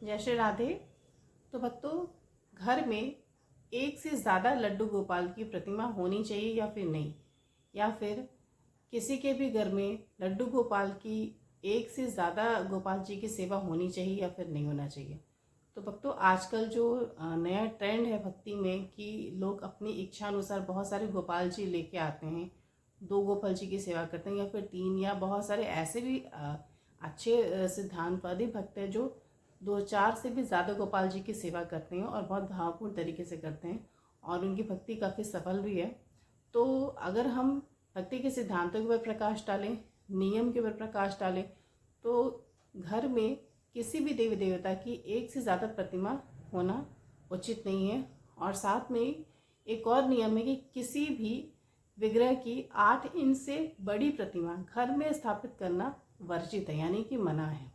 जय श्री राधे। तो भक्तों, घर में एक से ज़्यादा लड्डू गोपाल की प्रतिमा होनी चाहिए या फिर नहीं, या फिर किसी के भी घर में लड्डू गोपाल की एक से ज़्यादा गोपाल जी की सेवा होनी चाहिए या फिर नहीं होना चाहिए। तो भक्तों, आजकल जो नया ट्रेंड है भक्ति में कि लोग अपनी इच्छा अनुसार बहुत सारे गोपाल जी लेके आते हैं, 2 गोपाल जी की सेवा करते हैं या फिर 3, या बहुत सारे ऐसे भी अच्छे सिद्धांतवादी भक्त हैं जो 2-4 से भी ज़्यादा गोपाल जी की सेवा करते हैं और बहुत भावपूर्ण तरीके से करते हैं और उनकी भक्ति काफ़ी सफल भी है। तो अगर हम भक्ति के सिद्धांतों के ऊपर प्रकाश डालें, नियम के ऊपर प्रकाश डालें, तो घर में किसी भी देवी देवता की एक से ज़्यादा प्रतिमा होना उचित नहीं है। और साथ में एक और नियम है कि किसी भी विग्रह की 8 इंच से बड़ी प्रतिमा घर में स्थापित करना वर्जित है, यानी कि मना है।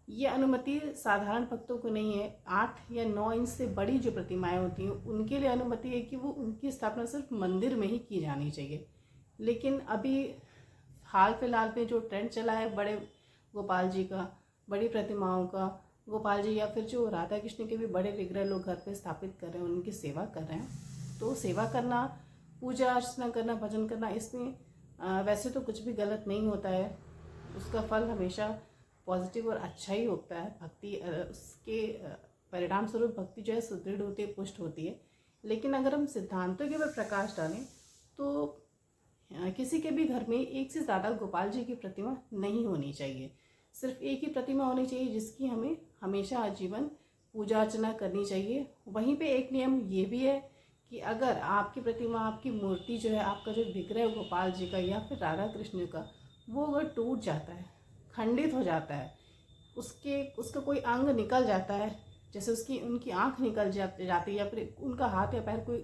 ये अनुमति साधारण भक्तों को नहीं है। 8 या 9 इंच से बड़ी जो प्रतिमाएं होती हैं उनके लिए अनुमति है कि वो उनकी स्थापना सिर्फ मंदिर में ही की जानी चाहिए। लेकिन अभी हाल फिलहाल में जो ट्रेंड चला है बड़े गोपाल जी का, बड़ी प्रतिमाओं का, गोपाल जी या फिर जो राधा कृष्ण के भी बड़े विग्रह लोग घर पे स्थापित कर रहे हैं, उनकी सेवा कर रहे हैं। तो सेवा करना, पूजा अर्चना करना, भजन करना, इसमें वैसे तो कुछ भी गलत नहीं होता है। उसका फल हमेशा पॉजिटिव और अच्छा ही होता है। भक्ति उसके परिणाम स्वरूप भक्ति जो है सुदृढ़ होती है, पुष्ट होती है। लेकिन अगर हम सिद्धांतों के ऊपर प्रकाश डालें तो किसी के भी घर में एक से ज़्यादा गोपाल जी की प्रतिमा नहीं होनी चाहिए। सिर्फ एक ही प्रतिमा होनी चाहिए जिसकी हमें हमेशा आजीवन पूजा अर्चना करनी चाहिए। वहीं पे एक नियम ये भी है कि अगर आपकी प्रतिमा, आपकी मूर्ति जो है, आपका जो विग्रह है गोपाल जी का या फिर राधा कृष्ण का, वो अगर टूट जाता है, खंडित हो जाता है, उसका कोई अंग निकल जाता है, जैसे उनकी आँख निकल जाती है या फिर उनका हाथ या पैर कोई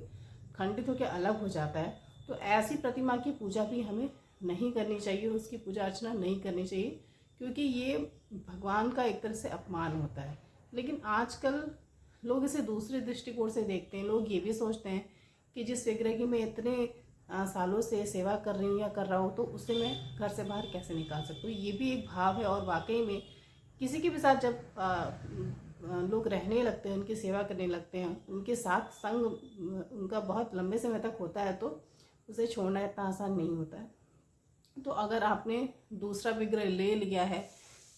खंडित होकर अलग हो जाता है, तो ऐसी प्रतिमा की पूजा भी हमें नहीं करनी चाहिए, उसकी पूजा अर्चना नहीं करनी चाहिए, क्योंकि ये भगवान का एक तरह से अपमान होता है। लेकिन आजकल लोग इसे दूसरे दृष्टिकोण से देखते हैं। लोग ये भी सोचते हैं कि जिस विग्रह की मैं इतने सालों से सेवा कर रही हूँ या कर रहा हूँ, तो उसे मैं घर से बाहर कैसे निकाल सकती हूँ। ये भी एक भाव है। और वाकई में किसी के भी साथ जब लोग रहने लगते हैं, उनकी सेवा करने लगते हैं, उनके साथ संग उनका बहुत लंबे समय तक होता है, तो उसे छोड़ना इतना आसान नहीं होता है। तो अगर आपने दूसरा विग्रह ले लिया है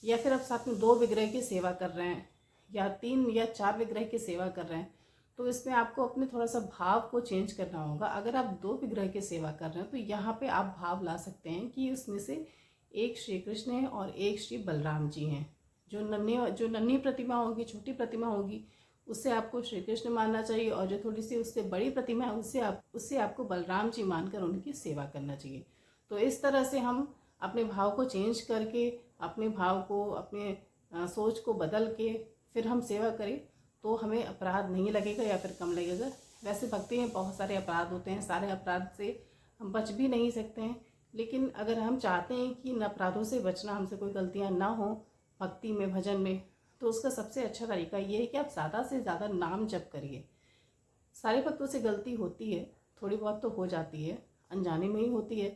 या फिर आप साथ में 2 विग्रह की सेवा कर रहे हैं या 3 या 4 विग्रह की सेवा कर रहे हैं, तो इसमें आपको अपने थोड़ा सा भाव को चेंज करना होगा। अगर आप 2 विग्रह की सेवा कर रहे हैं तो यहाँ पे आप भाव ला सकते हैं कि उसमें से एक श्री कृष्ण है और एक श्री बलराम जी हैं। जो नन्ही प्रतिमा होगी, छोटी प्रतिमा होगी, उससे आपको श्री कृष्ण मानना चाहिए, और जो थोड़ी सी उससे बड़ी प्रतिमा है उससे आपको बलराम जी मानकर उनकी सेवा करना चाहिए। तो इस तरह से हम अपने भाव को चेंज करके, अपने भाव को, अपने सोच को बदल के फिर हम सेवा करें तो हमें अपराध नहीं लगेगा या फिर कम लगेगा। वैसे भक्ति में बहुत सारे अपराध होते हैं, सारे अपराध से हम बच भी नहीं सकते हैं। लेकिन अगर हम चाहते हैं कि इन अपराधों से बचना, हमसे कोई गलतियाँ ना हो भक्ति में, भजन में, तो उसका सबसे अच्छा तरीका ये है कि आप ज़्यादा से ज़्यादा नाम जप करिए। सारे भक्तों से गलती होती है, थोड़ी बहुत तो हो जाती है, अनजाने में ही होती है।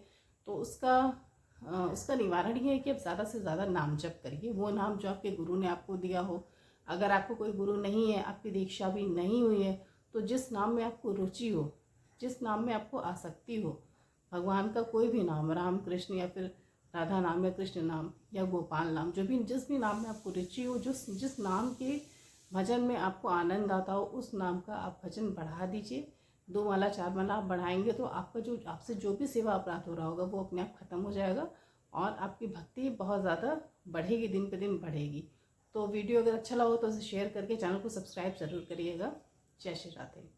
तो उसका निवारण ये है कि आप ज़्यादा से ज़्यादा नाम जप करिए, वो नाम जो आपके गुरु ने आपको दिया हो। अगर आपको कोई गुरु नहीं है, आपकी दीक्षा भी नहीं हुई है, तो जिस नाम में आपको रुचि हो, जिस नाम में आपको आसक्ति हो, भगवान का कोई भी नाम, राम कृष्ण या फिर राधा नाम या कृष्ण नाम या गोपाल नाम, जिस भी नाम में आपको रुचि हो, जिस नाम के भजन में आपको आनंद आता हो, उस नाम का आप भजन बढ़ा दीजिए। 2 माला 4 माला आप बढ़ाएंगे तो आपसे जो भी सेवा अपराध हो रहा होगा वो अपने आप खत्म हो जाएगा और आपकी भक्ति बहुत ज़्यादा बढ़ेगी, दिन पे दिन बढ़ेगी। तो वीडियो अगर अच्छा लगा हो तो उसे शेयर करके चैनल को सब्सक्राइब ज़रूर करिएगा। जय श्री राधे।